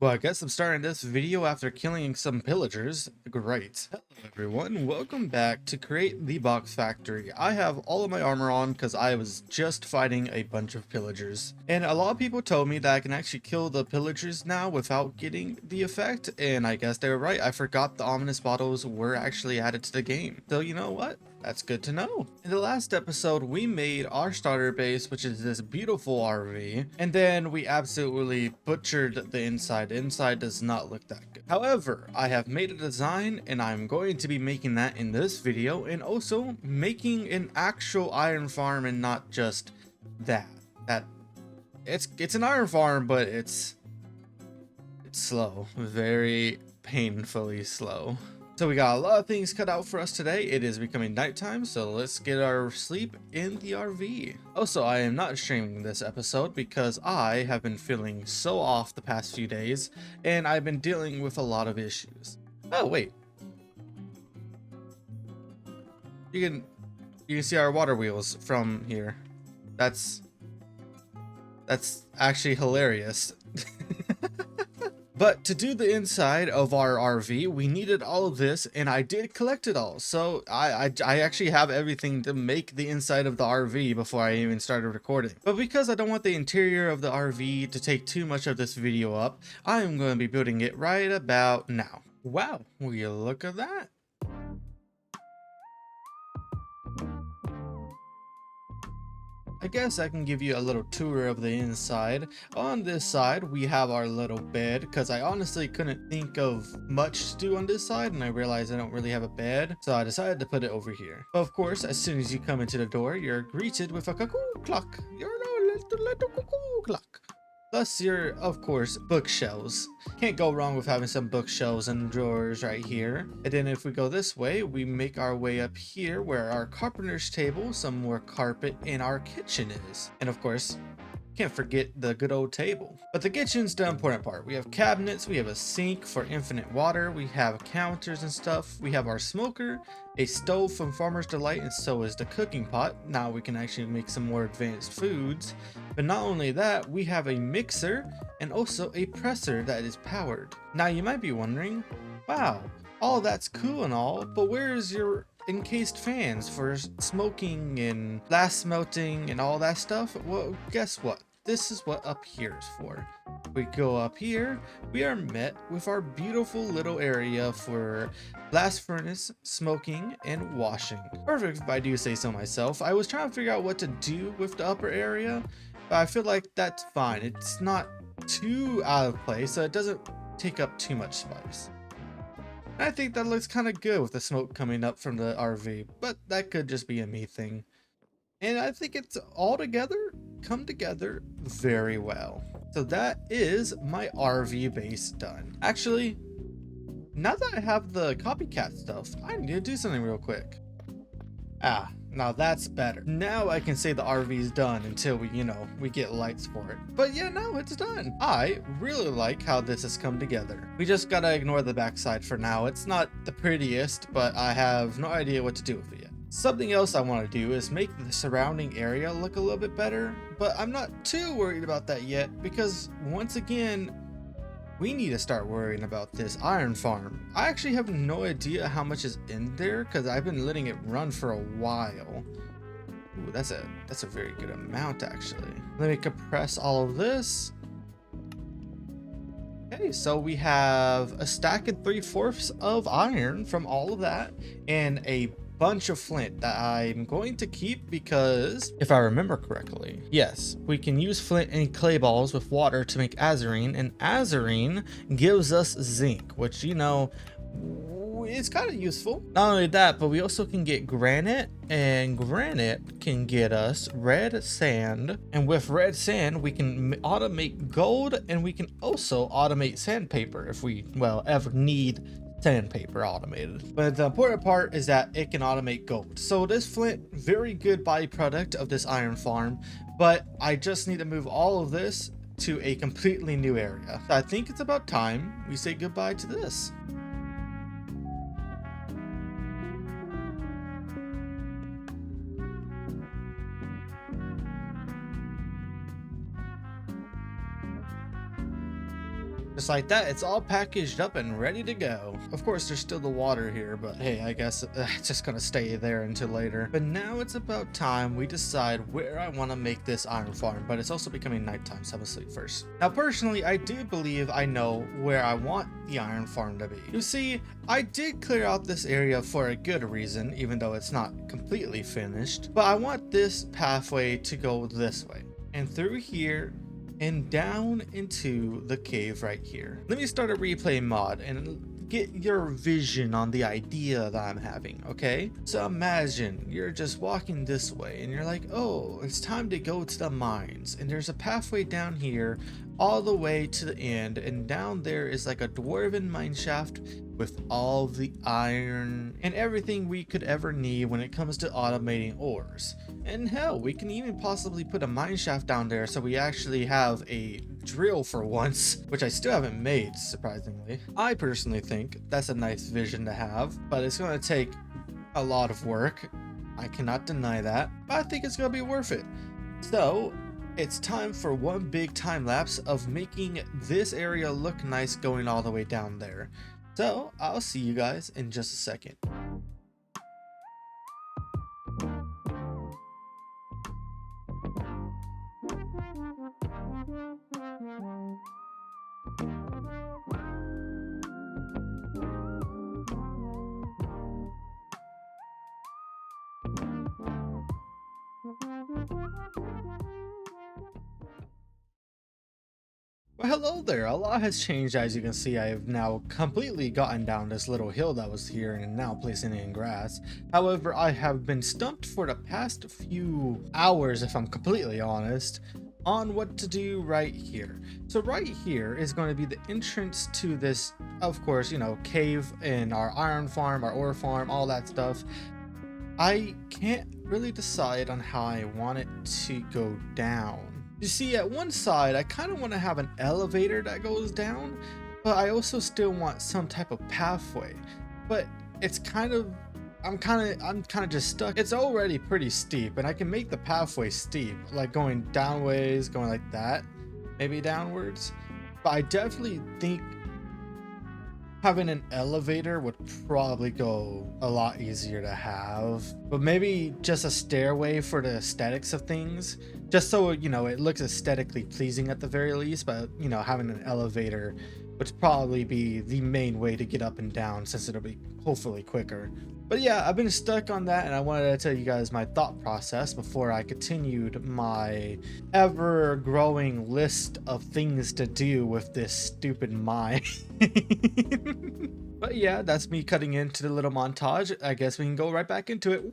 Well, I guess I'm starting this video after killing some pillagers. Great. Hello everyone, welcome back to create the box factory. I have all of my armor on because I was just fighting a bunch of pillagers. And a lot of people told me that I can actually kill the pillagers now without getting the effect. And I guess they were right. I forgot the ominous bottles were actually added to the game. So you know what? That's good to know. In the last episode, we made our starter base, which is this beautiful RV, and then we absolutely butchered the inside. The inside does not look that good. However, I have made a design, and I'm going to be making that in this video, and also making an actual iron farm and not just that. It's an iron farm, but it's slow, very painfully slow. So we got a lot of things cut out for us today. It is becoming nighttime, so let's get our sleep in the RV. Also, I am not streaming this episode because I have been feeling so off the past few days, and I've been dealing with a lot of issues. Oh, wait. You can see our water wheels from here. That's actually hilarious. But to do the inside of our RV, we needed all of this, and I did collect it all. So I actually have everything to make the inside of the RV before I even started recording. But because I don't want the interior of the RV to take too much of this video up, I am going to be building it right about now. Wow, will you look at that? I guess I can give you a little tour of the inside. On this side, we have our little bed, because I honestly couldn't think of much to do on this side, and I realized I don't really have a bed, so I decided to put it over here. But of course, as soon as you come into the door, you're greeted with a cuckoo clock. You're a little cuckoo clock. Plus your, of course, bookshelves. Can't go wrong with having some bookshelves and drawers right here. And then if we go this way, we make our way up here where our carpenter's table, some more carpet, and our kitchen is. And of course, can't forget the good old table. But the kitchen's the important part. We have cabinets, we have a sink for infinite water, we have counters and stuff, we have our smoker, a stove from Farmer's Delight, and so is the cooking pot. Now we can actually make some more advanced foods. But not only that, we have a mixer and also a presser that is powered. Now you might be wondering, wow, all that's cool and all, but where is your encased fans for smoking and glass melting and all that stuff? Well, guess what? This is what up here is for. We go up here, we are met with our beautiful little area for blast furnace, smoking, and washing. Perfect if I do say so myself. I was trying to figure out what to do with the upper area, but I feel like that's fine. It's not too out of place, so it doesn't take up too much space. And I think that looks kind of good with the smoke coming up from the RV, but that could just be a me thing. And I think it's all together come together very well. So that is my RV base done. Actually, now that I have the copycat stuff, I need to do something real quick. Now that's better. Now I can say the RV is done until we get lights for it. But yeah, no, it's done. I really like how this has come together. We just gotta ignore the backside for now. It's not the prettiest, but I have no idea what to do with it yet. Something else I want to do is make the surrounding area look a little bit better, but I'm not too worried about that yet because once again, we need to start worrying about this iron farm. I actually have no idea how much is in there because I've been letting it run for a while. Ooh, that's a very good amount actually. Let me compress all of this. Okay, so we have a stack and 3/4 of iron from all of that and a bunch of flint that I'm going to keep because if I remember correctly, yes, we can use flint and clay balls with water to make azurine, and azurine gives us zinc, which is kind of useful. Not only that, but we also can get granite, and granite can get us red sand, and with red sand we can automate gold, and we can also automate sandpaper if we ever need sandpaper automated. But the important part is that it can automate gold. So this flint, very good byproduct of this iron farm, but I just need to move all of this to a completely new area. So I think it's about time we say goodbye to this. Just like that, it's all packaged up and ready to go. Of course, there's still the water here, but hey, I guess it's just gonna stay there until later. But now it's about time we decide where I want to make this iron farm, but it's also becoming nighttime, so I'm gonna sleep first. Now, personally, I do believe I know where I want the iron farm to be. You see, I did clear out this area for a good reason, even though it's not completely finished, but I want this pathway to go this way and through here and down into the cave right here. Let me start a replay mod and get your vision on the idea that I'm having, okay? So imagine you're just walking this way and you're like, oh, it's time to go to the mines, and there's a pathway down here all the way to the end, and down there is like a dwarven mine shaft with all the iron and everything we could ever need when it comes to automating ores. And hell, we can even possibly put a mine shaft down there so we actually have a drill for once, which I still haven't made, surprisingly. I personally think that's a nice vision to have, but it's going to take a lot of work. I cannot deny that, but I think it's going to be worth it. So it's time for one big time lapse of making this area look nice going all the way down there. So I'll see you guys in just a second. Well, hello there. A lot has changed. As you can see, I have now completely gotten down this little hill that was here and now placing it in grass. However, I have been stumped for the past few hours, if I'm completely honest, on what to do right here. So right here is going to be the entrance to this, of course, you know, cave in our iron farm, our ore farm, all that stuff. I can't really decide on how I want it to go down. You see, at one side, I kind of want to have an elevator that goes down, but I also still want some type of pathway. But it's kind of, I'm kind of just stuck. It's already pretty steep, and I can make the pathway steep, like going downways, going like that, maybe downwards. But I definitely think having an elevator would probably go a lot easier to have, but maybe just a stairway for the aesthetics of things, just so, you know, it looks aesthetically pleasing at the very least. But, you know, having an elevator would probably be the main way to get up and down, since it'll be hopefully quicker. But yeah, I've been stuck on that, and I wanted to tell you guys my thought process before I continued my ever-growing list of things to do with this stupid mine. But yeah, that's me cutting into the little montage. I guess we can go right back into it. Whee!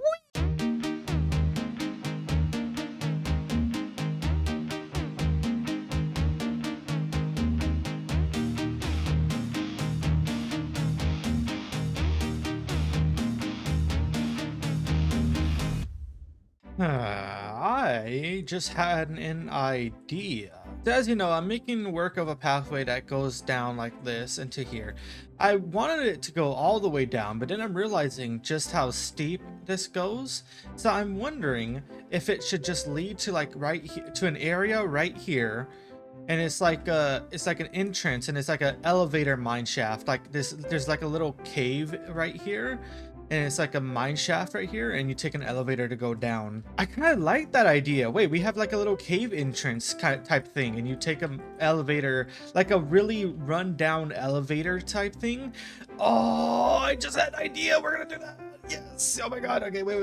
I just had an idea. So as you know, I'm making work of a pathway that goes down like this into here. I wanted it to go all the way down, but then I'm realizing just how steep this goes. So I'm wondering if it should just lead to like right here, to an area right here. And it's like an entrance, and it's like an elevator mine shaft like this. There's like a little cave right here, and it's like a mine shaft right here, and you take an elevator to go down. I kind of like that idea. Wait, we have like a little cave entrance kind of type thing, and you take an elevator, like a really run down elevator type thing. Oh, I just had an idea. We're gonna do that. Yes. Oh my god. Okay, wait.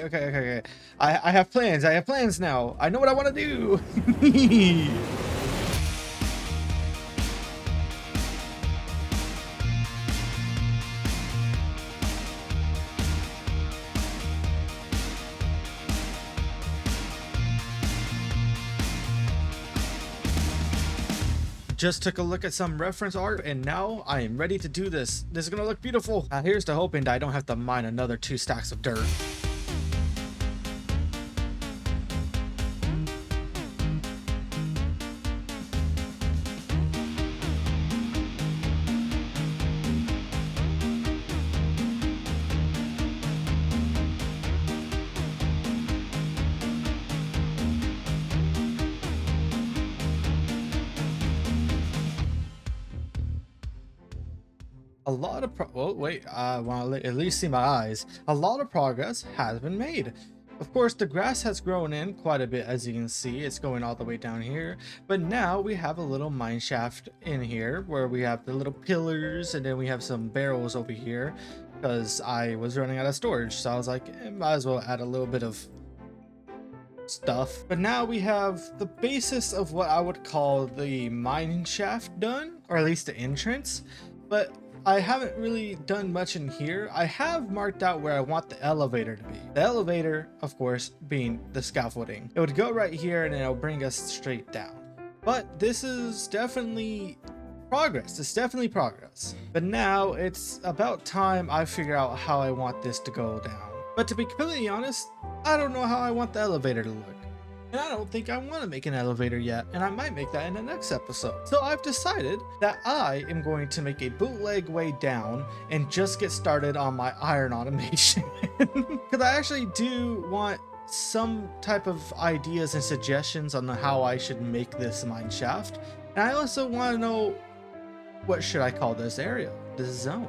Okay. I have plans. I have plans now. I know what I want to do. Just took a look at some reference art, and now I am ready to do this. This is gonna look beautiful. Now here's to hoping that I don't have to mine another 2 stacks of dirt. A lot of well, wait, I want to at least see my eyes. A lot of progress has been made. Of course, the grass has grown in quite a bit, as you can see. It's going all the way down here. But now we have a little mine shaft in here where we have the little pillars, and then we have some barrels over here because I was running out of storage. So I was like, might as well add a little bit of stuff. But now we have the basis of what I would call the mining shaft done, or at least the entrance. But I haven't really done much in here. I have marked out where I want the elevator to be. The elevator, of course, being the scaffolding. It would go right here and it'll bring us straight down. But this is definitely progress. It's definitely progress. But now it's about time I figure out how I want this to go down. But to be completely honest, I don't know how I want the elevator to look. And I don't think I want to make an elevator yet, and I might make that in the next episode. So I've decided that I am going to make a bootleg way down and just get started on my iron automation. Because I actually do want some type of ideas and suggestions on how I should make this mine shaft. And I also want to know, what should I call this area, this zone?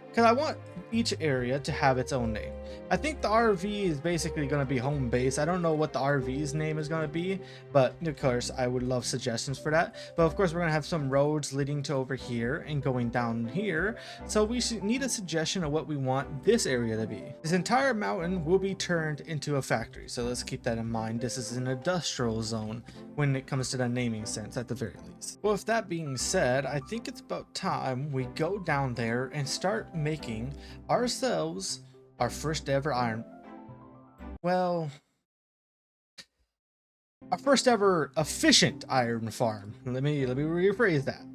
Because I want each area to have its own name. I think the RV is basically going to be home base. I don't know what the RV's name is going to be, but of course I would love suggestions for that. But of course we're going to have some roads leading to over here and going down here. So we should need a suggestion of what we want this area to be. This entire mountain will be turned into a factory. So let's keep that in mind. This is an industrial zone when it comes to the naming sense at the very least. Well, with that being said, I think it's about time we go down there and start making ourselves our first ever our first ever efficient iron farm. Let me rephrase that.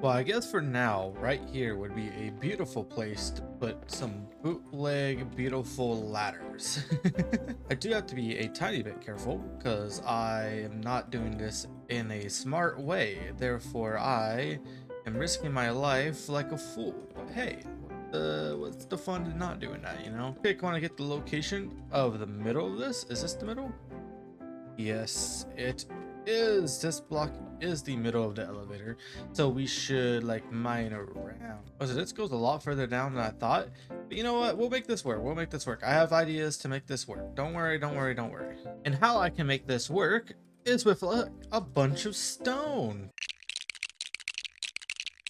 Well, I guess for now, right here would be a beautiful place to put some bootleg beautiful ladders. I do have to be a tiny bit careful because I am not doing this in a smart way. Therefore, I am risking my life like a fool. But hey, what's the fun in not doing that, you know? Okay, I want to get the location of the middle of this. Is this the middle? Yes, it is. This block is the middle of the elevator, so we should like mine around. Oh, so this goes a lot further down than I thought, but you know what, we'll make this work. We'll make this work. I have ideas to make this work. Don't worry, don't worry, don't worry. And how I can make this work is with a bunch of stone.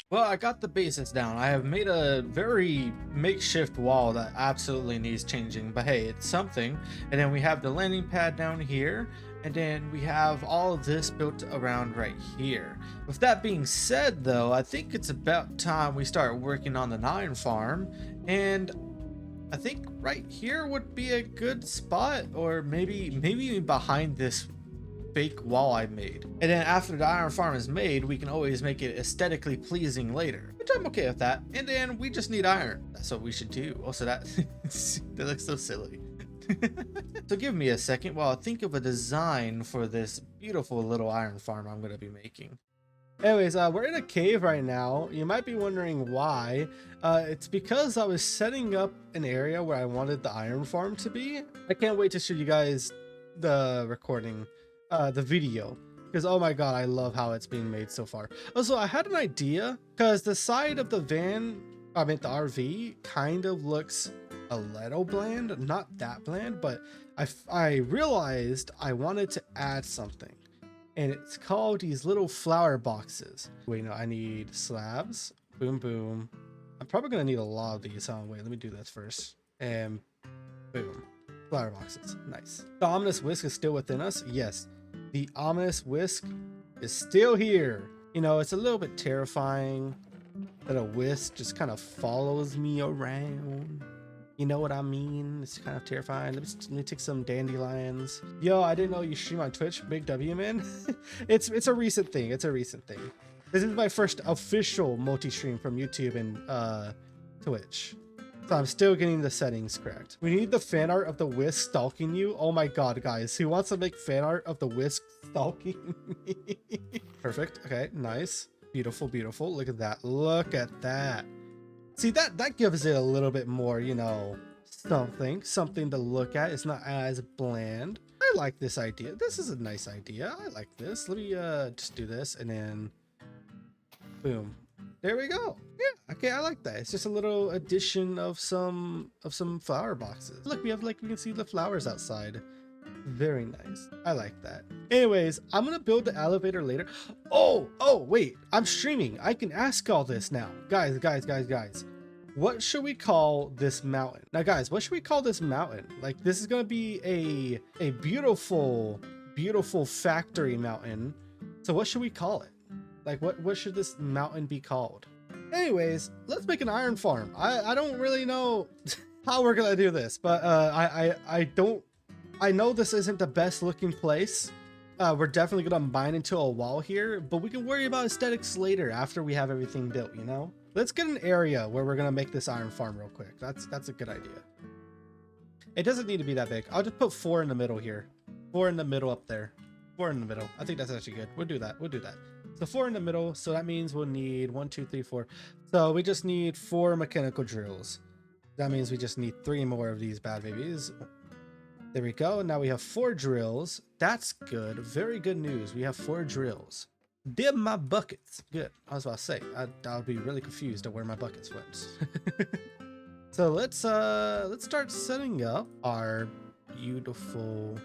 Well, I got the basis down. I have made a very makeshift wall that absolutely needs changing, but hey, it's something. And then we have the landing pad down here, and then we have all of this built around right here. With that being said, though, I think it's about time we start working on the iron farm, and I think right here would be a good spot, or maybe behind this fake wall I made. And then after the iron farm is made, we can always make it aesthetically pleasing later, which I'm okay with that. And then we just need iron. That's what we should do. Also, that that looks so silly. So give me a second while I think of a design for this beautiful little iron farm I'm going to be making. Anyways, we're in a cave right now. You might be wondering why. It's because I was setting up an area where I wanted the iron farm to be. I can't wait to show you guys the recording, the video, because oh my god, I love how it's being made so far. Also, I had an idea because the side of the van, I mean the RV, kind of looks a little bland, not that bland, but I realized I wanted to add something, and it's called these little flower boxes. Wait, no, I need slabs. Boom, boom. I'm probably gonna need a lot of these. Oh wait, let me do this first. And boom, flower boxes. Nice. The ominous whisk is still within us. Yes, the ominous whisk is still here. You know, it's a little bit terrifying that a whisk just kind of follows me around. You know what I mean? It's kind of terrifying. Let me take some dandelions. Yo, I didn't know you stream on Twitch. Big W, man. It's a recent thing. It's a recent thing. This is my first official multi-stream from YouTube and Twitch. So I'm still getting the settings correct. We need the fan art of the whisk stalking you. Oh my god, guys. Who wants to make fan art of the whisk stalking me? Perfect. Okay, nice. Beautiful, beautiful. Look at that. Look at that. See, that gives it a little bit more, you know, something to look at. It's not as bland. I like this idea. This is a nice idea. I like this. Let me just do this and then boom. There we go. Yeah, okay, I like that. It's just a little addition of some flower boxes. Look, we have like, we can see the flowers outside. Very nice. I like that. Anyways, I'm gonna build the elevator later. Oh, wait, I'm streaming. I can ask all this now. Guys. What should we call this mountain? Now, guys, what should we call this mountain? Like, this is gonna be a beautiful, beautiful factory mountain. So what should we call it? Like, what should this mountain be called? Anyways, let's make an iron farm. I don't really know how we're gonna do this, but I know this isn't the best looking place. We're definitely gonna mine into a wall here, but we can worry about aesthetics later after we have everything built, you know? Let's get an area where we're gonna make this iron farm real quick. That's a good idea. It doesn't need to be that big. I'll just put 4 in the middle here. 4 in the middle up there. 4 in the middle. I think that's actually good. We'll do that. So 4 in the middle. So that means we'll need 1, 2, 3, 4. So we just need 4 mechanical drills. That means we just need 3 more of these bad babies. There we go. Now we have 4 drills. That's good. Very good news. We have 4 drills. Dip my buckets. Good. I was about to say, I'll be really confused at where my buckets went. So let's start setting up our beautiful.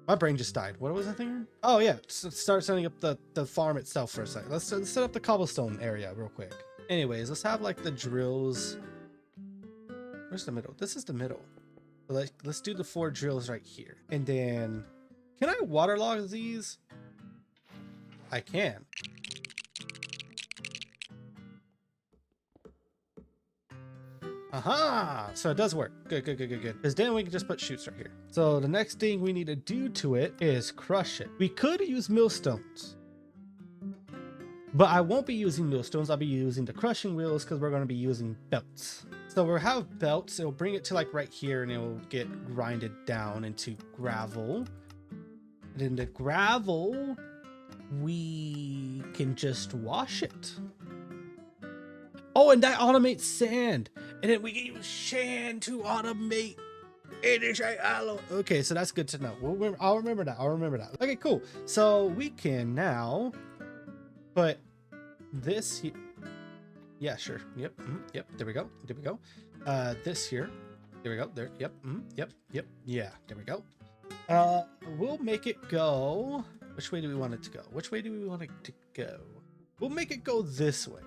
My brain just died. What was I thinking? Oh yeah, start setting up the farm itself for a second. Let's set up the cobblestone area real quick. Anyways, let's have like the drills. Where's the middle? This is the middle. So let's do the 4 drills right here. And then, can I waterlog these? I can. Aha! So it does work. Good. Because then we can just put chutes right here. So the next thing we need to do to it is crush it. We could use millstones, but I won't be using millstones. I'll be using the crushing wheels because we're going to be using belts. So we'll have belts. It'll bring it to like right here and it will get grinded down into gravel. And then the gravel, we can just wash it. Oh, and that automates sand. And then we can use sand to automate. Okay, so that's good to know. I'll remember that. Okay, cool. So we can now put this here. Yeah, sure. Yep. Yep. There we go. This here. There we go. There. Yep. Yep. Yeah. There we go. We'll make it go. Which way do we want it to go? We'll make it go this way.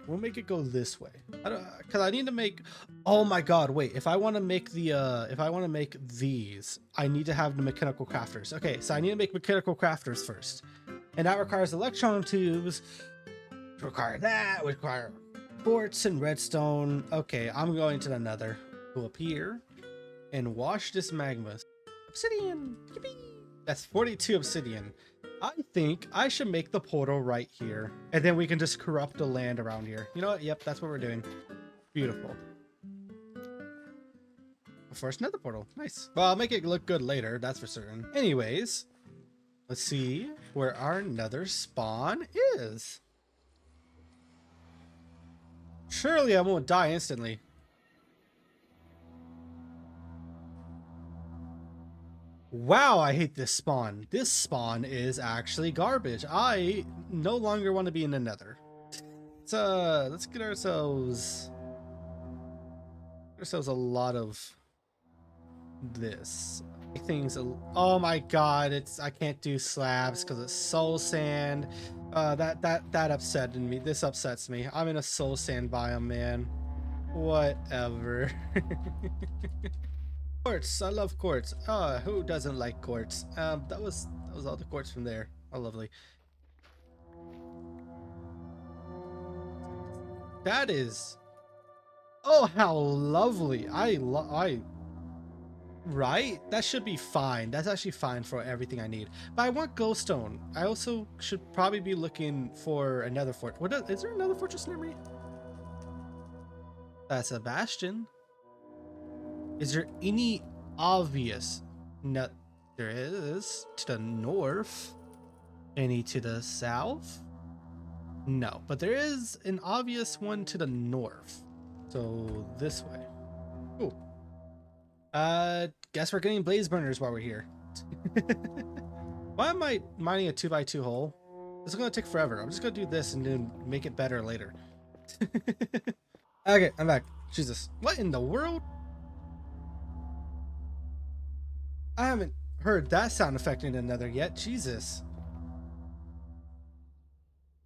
Because I need to make. Oh my God! Wait. If I want to make these, I need to have the mechanical crafters. Okay, so I need to make mechanical crafters first, and that requires electron tubes. Require quartz and redstone. Okay, I'm going to the nether. Go up here and wash this magma. Obsidian. Yippee! That's 42 obsidian. I think I should make the portal right here, and then we can just corrupt the land around here. You know what? Yep, that's what we're doing. Beautiful. First nether portal. Nice. Well, I'll make it look good later, that's for certain. Anyways, let's see where our nether spawn is. Surely I won't die instantly. Wow, I hate this spawn. This spawn is actually garbage. I no longer want to be in the nether. So let's get ourselves a lot of this. Things. Oh my God, I can't do slabs because it's soul sand. That upset me. This upsets me. I'm in a soul sand biome, man. Whatever. Quartz, I love quartz. Who doesn't like quartz? That was all the quartz from there. Oh, lovely. That is. Oh, how lovely! Right? That should be fine. That's actually fine for everything I need. But I want glowstone. I also should probably be looking for another fort. Is there another fortress near me? That's a bastion. Is there any obvious? No, there is to the north. Any to the south? No, but there is an obvious one to the north. So this way. Cool. Guess we're getting blaze burners while we're here. Why am I mining a 2x2 hole? This is gonna take forever. I'm just gonna do this and then make it better later. Okay, I'm back. Jesus, what in the world? I haven't heard that sound effect in another yet. Jesus.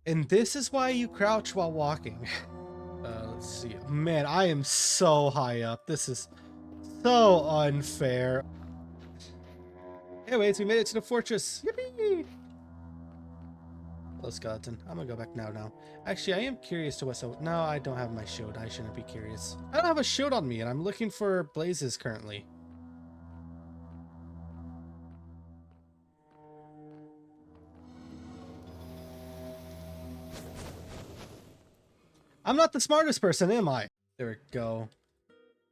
And this is why you crouch while walking. Let's see. Man, I am so high up. This is so unfair. Anyways, we made it to the fortress. Yippee! Hello, skeleton. I'm gonna go back now. Actually, I am curious to what's so. No, I don't have my shield. I shouldn't be curious. I don't have a shield on me, and I'm looking for blazes currently. I'm not the smartest person, am I? There we go.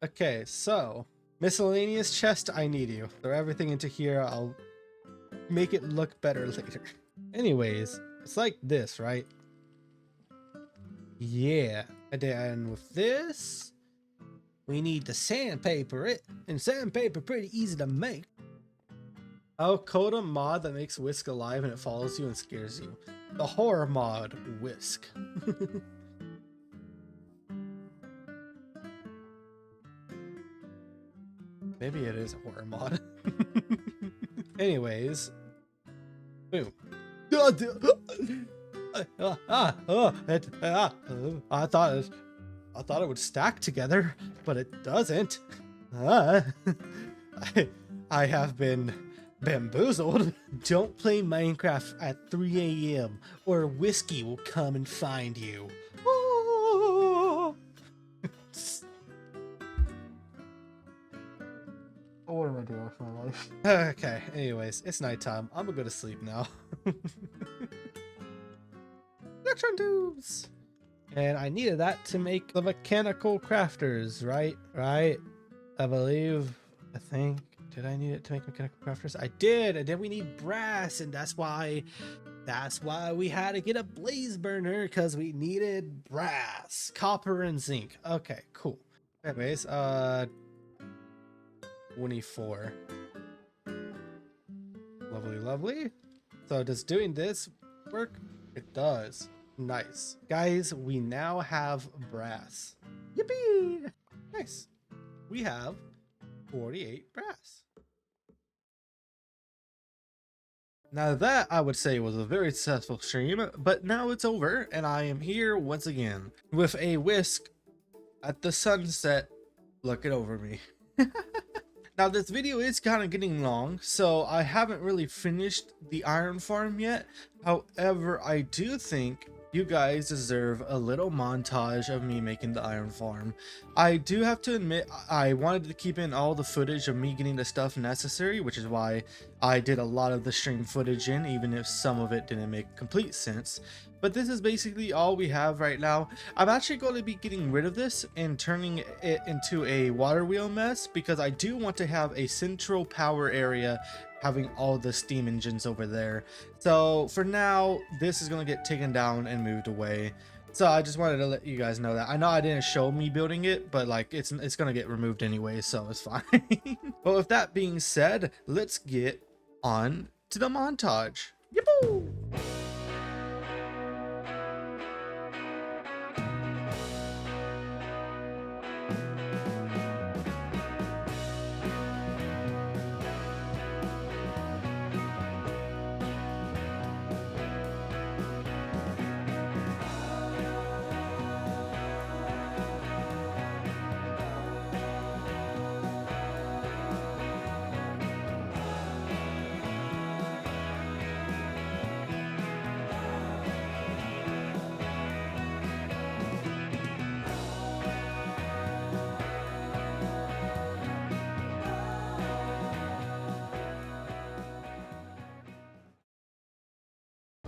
Okay, so miscellaneous chest, I need you. Throw everything into here. I'll make it look better later. Anyways, it's like this, right? Yeah. And then with this, we need to sandpaper it. And sandpaper pretty easy to make. I'll code a mod that makes Whisk alive and it follows you and scares you. The horror mod, Whisk. Maybe it is a horror mod. Anyways. Boom. I thought it would stack together, but it doesn't. I have been bamboozled. Don't play Minecraft at 3 a.m. or Whiskey will come and find you. What am I doing with my life? Okay, anyways, it's nighttime. I'm gonna go to sleep now. Electron tubes! And I needed that to make the mechanical crafters, right? Right? I think. Did I need it to make mechanical crafters? I did, and then we need brass, and that's why we had to get a blaze burner, because we needed brass, copper, and zinc. Okay, cool. Anyways, 24. Lovely. So does doing this work? It does. Nice. Guys, we now have brass. Yippee! Nice. We have 48 brass. Now that, I would say, was a very successful stream, but now it's over, and I am here once again with a whisk at the sunset looking over me. Now this video is kind of getting long, so I haven't really finished the iron farm yet. However, I do think you guys deserve a little montage of me making the iron farm. I do have to admit, I wanted to keep in all the footage of me getting the stuff necessary, which is why I did a lot of the stream footage in, even if some of it didn't make complete sense. But this is basically all we have right now. I'm actually going to be getting rid of this and turning it into a water wheel mess, because I do want to have a central power area having all the steam engines over there. So for now, this is going to get taken down and moved away. So I just wanted to let you guys know that. I know I didn't show me building it, but like it's going to get removed anyway, so it's fine. But with that being said, let's get on to the montage. Yippoo!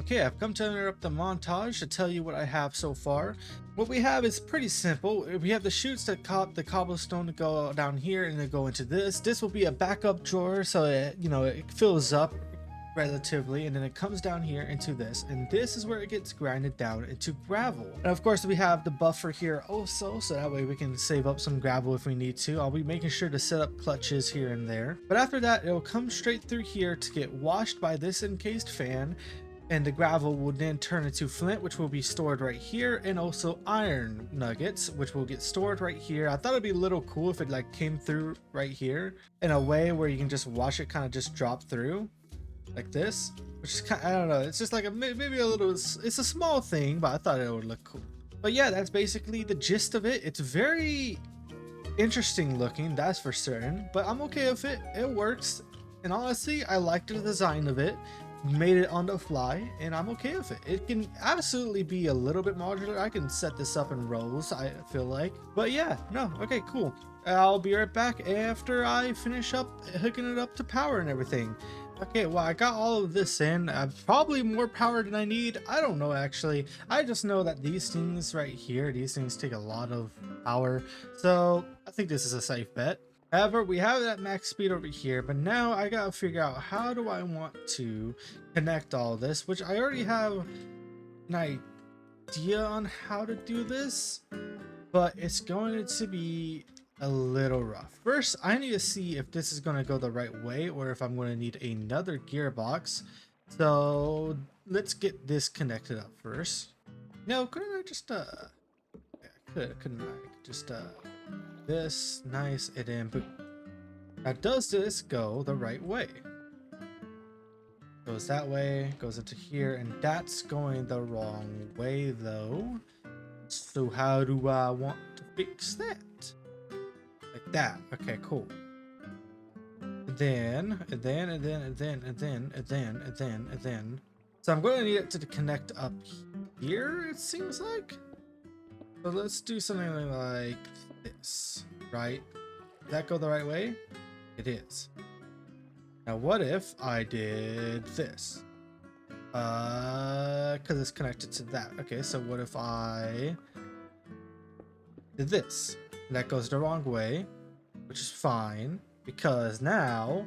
Okay, I've come to interrupt the montage to tell you what I have so far. What we have is pretty simple. We have the chutes that the cobblestone to go down here and then go into this. This will be a backup drawer, so it, it fills up relatively, and then it comes down here into this, and this is where it gets grinded down into gravel. And of course we have the buffer here also, so that way we can save up some gravel if we need to. I'll be making sure to set up clutches here and there, but after that it'll come straight through here to get washed by this encased fan, and the gravel will then turn into flint, which will be stored right here, and also iron nuggets, which will get stored right here. I thought it'd be a little cool if it like came through right here in a way where you can just watch it kind of just drop through like this, which is kind of, I don't know, it's just like maybe a little, it's a small thing, but I thought it would look cool. But yeah, that's basically the gist of it. It's very interesting looking, that's for certain, but I'm okay with it. It works, and honestly I liked the design of it. Made it on the fly, and I'm okay with it. It can absolutely be a little bit modular. I can set this up in rows, I feel like. But yeah, no, okay, cool. I'll be right back after I finish up hooking it up to power and everything. Okay, well, I got all of this in. Probably more power than I need. I don't know, actually. I just know that these things right here, these things take a lot of power. So I think this is a safe bet. However, we have that max speed over here, but now I gotta figure out how do I want to connect all this, which I already have an idea on how to do this, but it's going to be a little rough. First, I need to see if this is going to go the right way or if I'm going to need another gearbox. So let's get this connected up first. No, couldn't I just yeah, couldn't I just this, nice, and then boom. Now does this go the right way? Goes that way, goes into here, and that's going the wrong way though. So how do I want to fix that? Like that. Okay, cool. And then. So I'm going to need it to connect up here, it seems like. So let's do something like this, right? Does that go the right way? It is. Now what if I did this? Because it's connected to that. Okay, so what if I did this? That goes the wrong way, which is fine, because now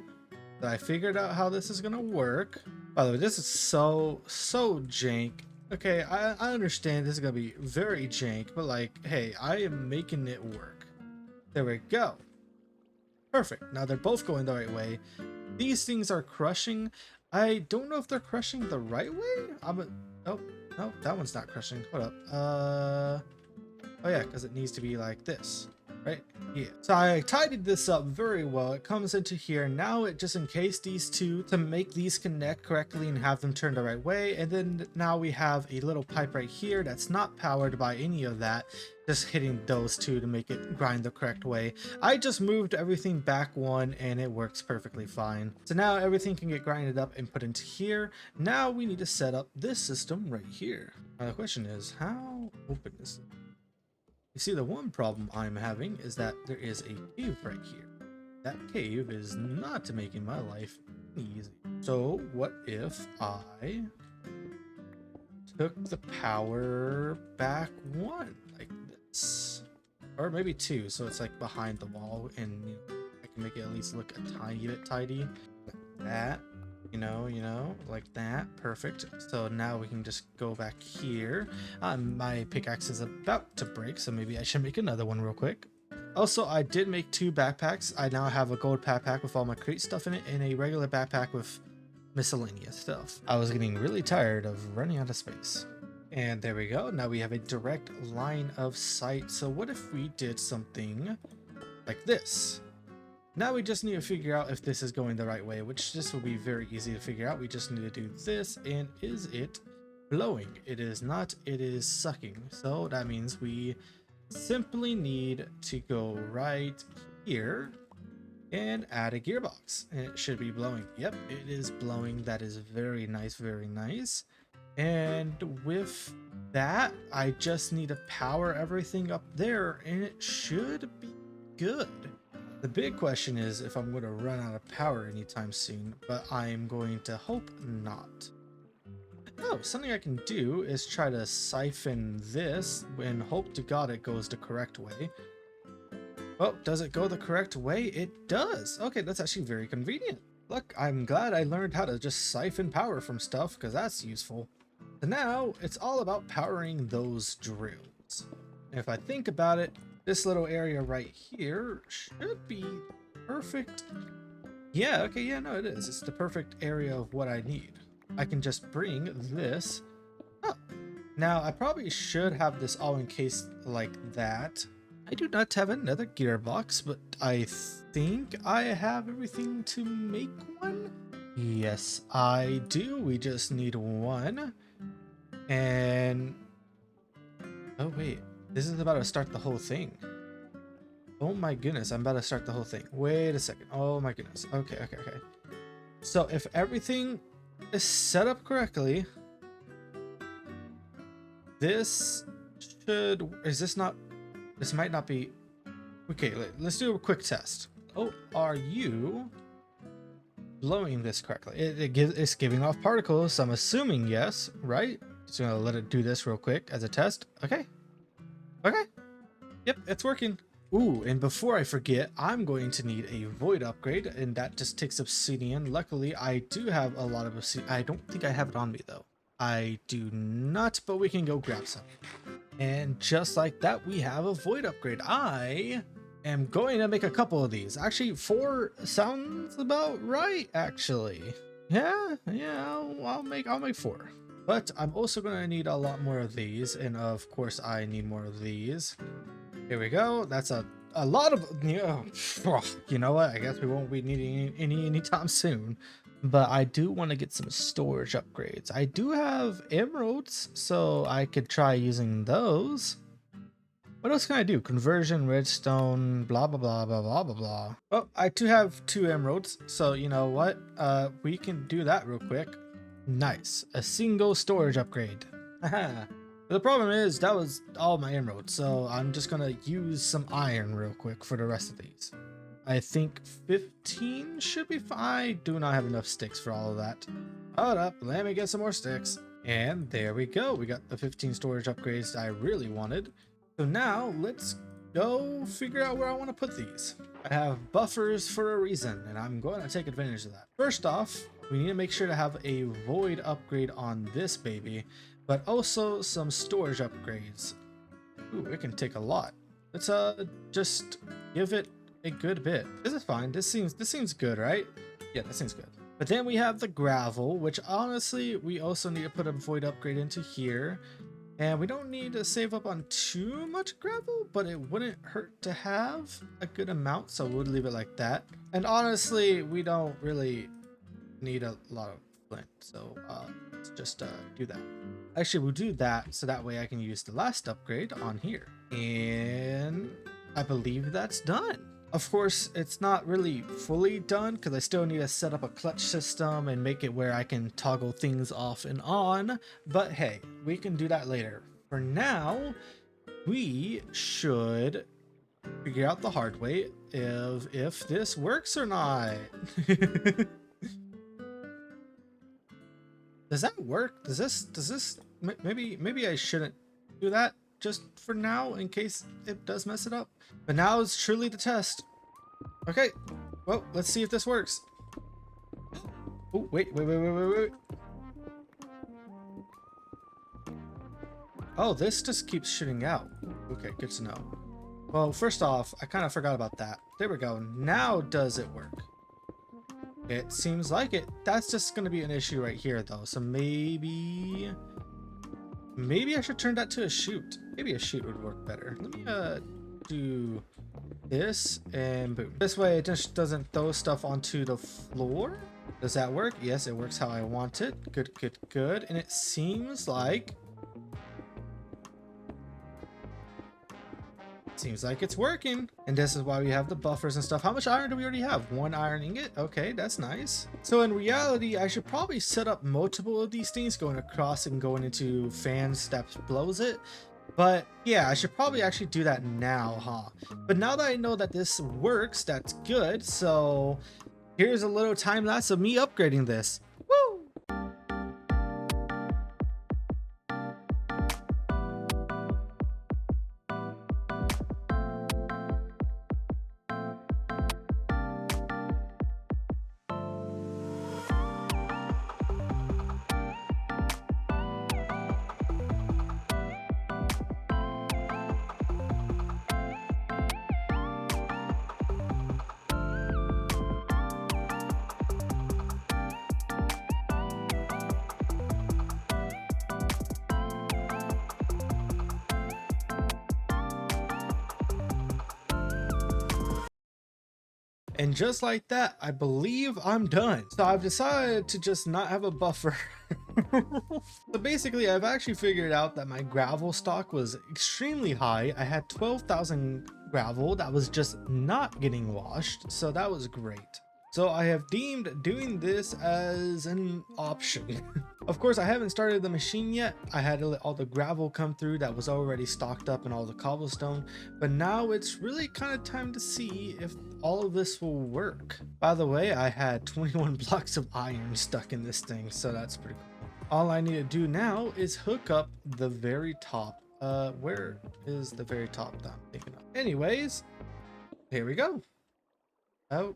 that I figured out how this is gonna work. By the way, this is so jank. Okay, I understand this is gonna be very jank, but like, hey, I am making it work. There we go. Perfect. Now they're both going the right way. These things are crushing. I don't know if they're crushing the right way. Oh, no, that one's not crushing. Hold up. Oh yeah, because it needs to be like this. Right here. So I tidied this up very well. It comes into here. Now it just encased these two to make these connect correctly and have them turn the right way. And then now we have a little pipe right here that's not powered by any of that. Just hitting those two to make it grind the correct way. I just moved everything back one and it works perfectly fine. So now everything can get grinded up and put into here. Now we need to set up this system right here. Now the question is, how open is it? You see, the one problem I'm having is that there is a cave right here. That cave is not making my life easy. So what if I took the power back one like this? Or maybe two, so it's like behind the wall and I can make it at least look a tiny bit tidy. Like that. You know, like that. Perfect. So now we can just go back here. My pickaxe is about to break, so maybe I should make another one real quick. Also, I did make two backpacks. I now have a gold backpack with all my crate stuff in it and a regular backpack with miscellaneous stuff. I was getting really tired of running out of space. And there we go. Now we have a direct line of sight. So what if we did something like this? Now we just need to figure out if this is going the right way, which this will be very easy to figure out. We just need to do this, and is it blowing? It is not, it is sucking. So that means we simply need to go right here and add a gearbox, and it should be blowing. Yep, it is blowing. That is very nice, very nice. And with that, I just need to power everything up there, and it should be good. The big question is if I'm going to run out of power anytime soon, but I'm going to hope not. Oh, something I can do is try to siphon this and hope to God it goes the correct way. Oh, does it go the correct way? It does. Okay, that's actually very convenient. Look, I'm glad I learned how to just siphon power from stuff, because that's useful. So now, it's all about powering those drills. And if I think about it, this little area right here should be perfect. Yeah, okay, yeah, no, it is. It's the perfect area of what I need. I can just bring this up. Now, I probably should have this all encased like that. I do not have another gearbox, but I think I have everything to make one. Yes, I do. We just need one. And... oh, wait. This is about to start the whole thing. Oh my goodness, I'm about to start the whole thing. Wait a second. Oh my goodness. Okay. So if everything is set up correctly, this should... is this not... this might not be... okay, let's do a quick test. Oh, are you blowing this correctly? It's giving off particles, so I'm assuming yes, right? Just gonna let it do this real quick as a test. Okay. Yep, it's working. Ooh, and before I forget, I'm going to need a void upgrade, and that just takes obsidian. Luckily, I do have a lot of obsidian. I don't think I have it on me, though. I do not, but we can go grab some. And just like that, we have a void upgrade. I am going to make a couple of these. Actually, 4 sounds about right, actually. Yeah, I'll make 4. But I'm also going to need a lot more of these, and of course, I need more of these. Here we go. That's a lot of, you know what? I guess we won't be needing any anytime soon. But I do want to get some storage upgrades. I do have emeralds, so I could try using those. What else can I do? Conversion, redstone, blah, blah, blah, blah, blah, blah, blah. Oh, I do have 2 emeralds, so you know what? We can do that real quick. Nice. A single storage upgrade. Haha. The problem is that was all my emeralds, so I'm just gonna use some iron real quick for the rest of these. I think 15 should be fine. I do not have enough sticks for all of that. Hold up, let me get some more sticks. And there we go. We got the 15 storage upgrades I really wanted. So now let's go figure out where I want to put these. I have buffers for a reason, and I'm going to take advantage of that. First off, we need to make sure to have a void upgrade on this baby, but also some storage upgrades. Ooh, it can take a lot. Let's just give it a good bit. This is fine. This seems good, right? Yeah, that seems good. But then we have the gravel, which honestly we also need to put a void upgrade into here. And we don't need to save up on too much gravel, but it wouldn't hurt to have a good amount, so we'll leave it like that. And honestly, we don't really need a lot of flint, so let's just do that. Actually, we'll do that so that way I can use the last upgrade on here. And I believe that's done. Of course, it's not really fully done because I still need to set up a clutch system and make it where I can toggle things off and on. But hey, we can do that later. For now, we should figure out the hard way if this works or not. Does that work? Does this maybe I shouldn't do that just for now in case it does mess it up. But now is truly the test. Okay, well, let's see if this works. Oh, wait. Oh, this just keeps shooting out. Okay, good to know. Well, first off, I kind of forgot about that. There we go. Now does it work? It seems like it. That's just going to be an issue right here, though. So maybe I should turn that to a chute. Maybe a chute would work better. Let me do this and boom. This way it just doesn't throw stuff onto the floor. Does that work? Yes, it works how I want it. Good. And it seems like it's working. And this is why we have the buffers and stuff. How much iron do we already have? 1 iron ingot. Okay, that's nice. So in reality, I should probably set up multiple of these things going across and going into fans that blows it. But yeah, I should probably actually do that now, huh? But now that I know that this works, that's good. So here's a little time lapse of me upgrading this. Woo! And just like that, I believe I'm done. So I've decided to just not have a buffer. So basically, I've actually figured out that my gravel stock was extremely high. I had 12,000 gravel that was just not getting washed. So that was great. So I have deemed doing this as an option. Of course, I haven't started the machine yet. I had to let all the gravel come through that was already stocked up and all the cobblestone. But now it's really kind of time to see if all of this will work. By the way, I had 21 blocks of iron stuck in this thing, so that's pretty cool. All I need to do now is hook up the very top. Where is the very top that I'm thinking of? Anyways, here we go. Oh.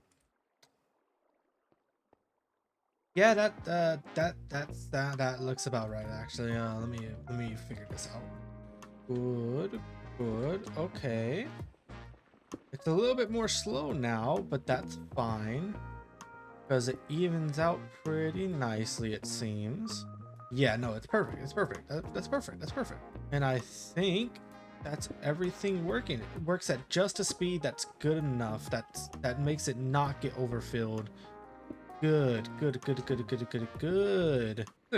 Yeah, that looks about right actually. Let me figure this out. Good, okay. It's a little bit more slow now, but that's fine because it evens out pretty nicely, it seems. Yeah, no, it's perfect. It's perfect. That's perfect. That's perfect. And I think that's everything working. It works at just a speed that's good enough. That makes it not get overfilled. Good. Look,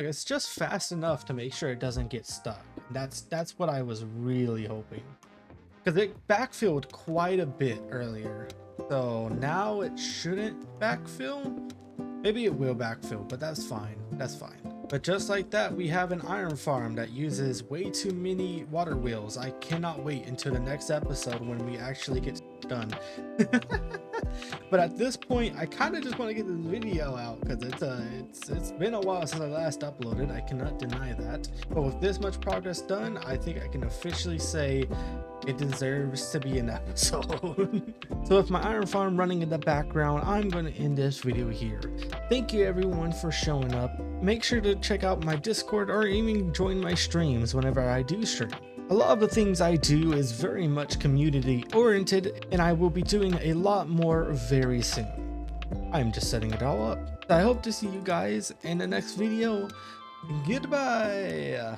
it's just fast enough to make sure it doesn't get stuck. That's what I was really hoping, because it backfilled quite a bit earlier. So now it shouldn't backfill. Maybe it will backfill, but that's fine. That's fine. But just like that, we have an iron farm that uses way too many water wheels. I cannot wait until the next episode when we actually get done. But at this point, I kind of just want to get this video out because it's been a while since I last uploaded. I cannot deny that. But with this much progress done, I think I can officially say it deserves to be an episode. So with my iron farm running in the background, I'm going to end this video here. Thank you everyone for showing up. Make sure to check out my Discord or even join my streams whenever I do stream. A lot of the things I do is very much community oriented, and I will be doing a lot more very soon. I'm just setting it all up. I hope to see you guys in the next video. Goodbye.